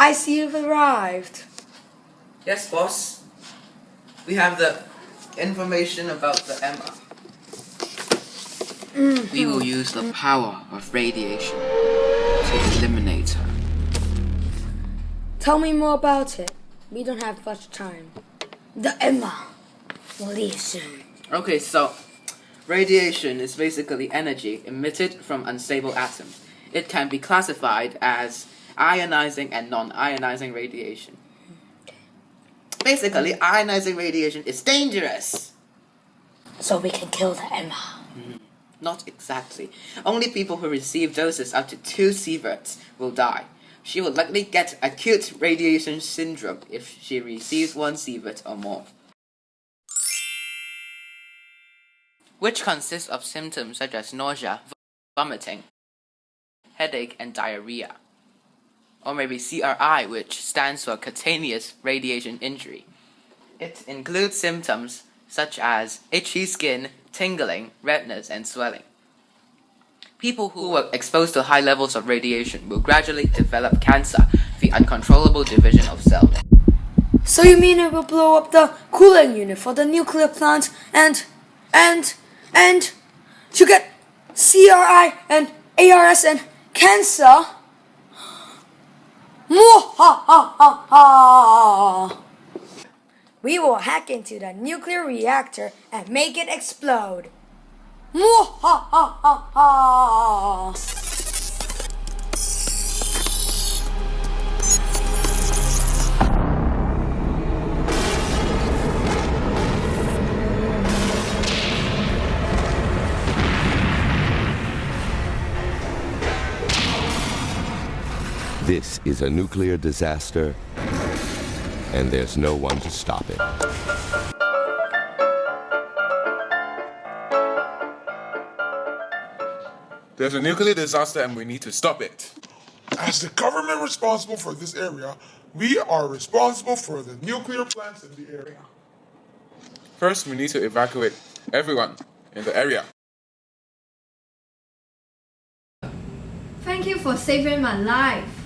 I see you've arrived. Yes, boss. We have the information about the Emma. We will use the power of radiation to eliminate her. Tell me more about it. We don't have much time. The Emma will leave soon. Okay, so radiation is basically energy emitted from unstable atoms. It can be classified as ionizing and non-ionizing radiation. Basically, ionizing radiation is dangerous. So we can kill the Emma. Not exactly. Only people who receive doses up to 2 sieverts will die. She will likely get acute radiation syndrome if she receives 1 sievert or more, which consists of symptoms such as nausea, vomiting, headache, and diarrhea. Or maybe CRI, which stands for cutaneous radiation injury. It includes symptoms such as itchy skin, tingling, redness, and swelling. People who were exposed to high levels of radiation will gradually develop cancer, the uncontrollable division of cells. So you mean it will blow up the cooling unit for the nuclear plant and you get CRI and ARS and cancer? We will hack into the nuclear reactor and make it explode. This is a nuclear disaster, and there's no one to stop it. There's a nuclear disaster and we need to stop it. As the government responsible for this area, we are responsible for the nuclear plants in the area. First, we need to evacuate everyone in the area. Thank you for saving my life.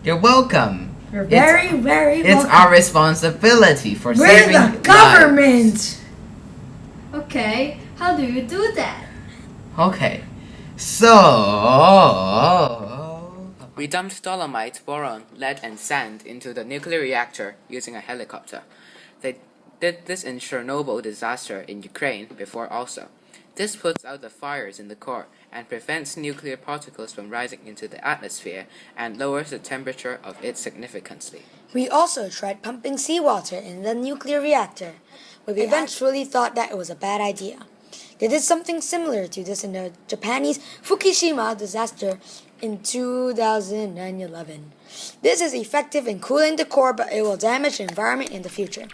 You're welcome. You're very It's welcome. our responsibility for We're saving the government. Okay, how do you do that? Okay, so we dumped dolomite, boron, lead, and sand into the nuclear reactor using a helicopter. They did this in Chernobyl disaster in Ukraine before also. This puts out the fires in the core and prevents nuclear particles from rising into the atmosphere and lowers the temperature of it significantly. We also tried pumping seawater in the nuclear reactor, but we eventually thought that it was a bad idea. They did something similar to this in the Japanese Fukushima disaster in 2011. This is effective in cooling the core, but it will damage the environment in the future.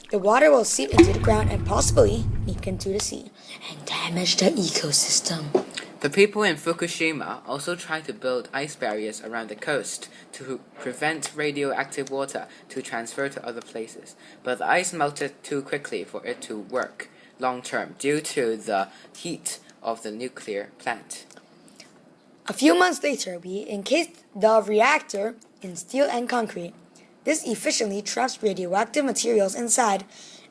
The water will seep into the ground and possibly leak into the sea and damage the ecosystem. The people in Fukushima also tried to build ice barriers around the coast to prevent radioactive water to transfer to other places, but the ice melted too quickly for it to work long term due to the heat of the nuclear plant. A few months later, we encased the reactor in steel and concrete. This efficiently traps radioactive materials inside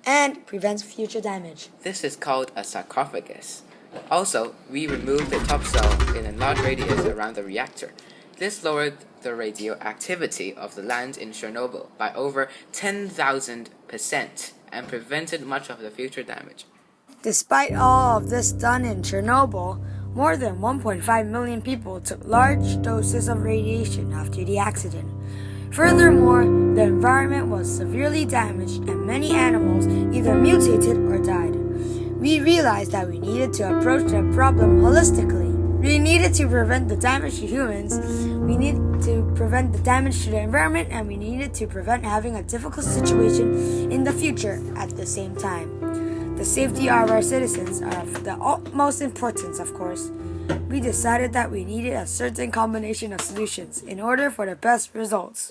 and prevents future damage. This is called a sarcophagus. Also, we removed the topsoil in a large radius around the reactor. This lowered the radioactivity of the land in Chernobyl by over 10,000% and prevented much of the future damage. Despite all of this done in Chernobyl, more than 1.5 million people took large doses of radiation after the accident. Furthermore, the environment was severely damaged and many animals either mutated or died. We realized that we needed to approach the problem holistically. We needed to prevent the damage to humans, we needed to prevent the damage to the environment, and we needed to prevent having a difficult situation in the future at the same time. The safety of our citizens are of the utmost importance, of course. We decided that we needed a certain combination of solutions in order for the best results.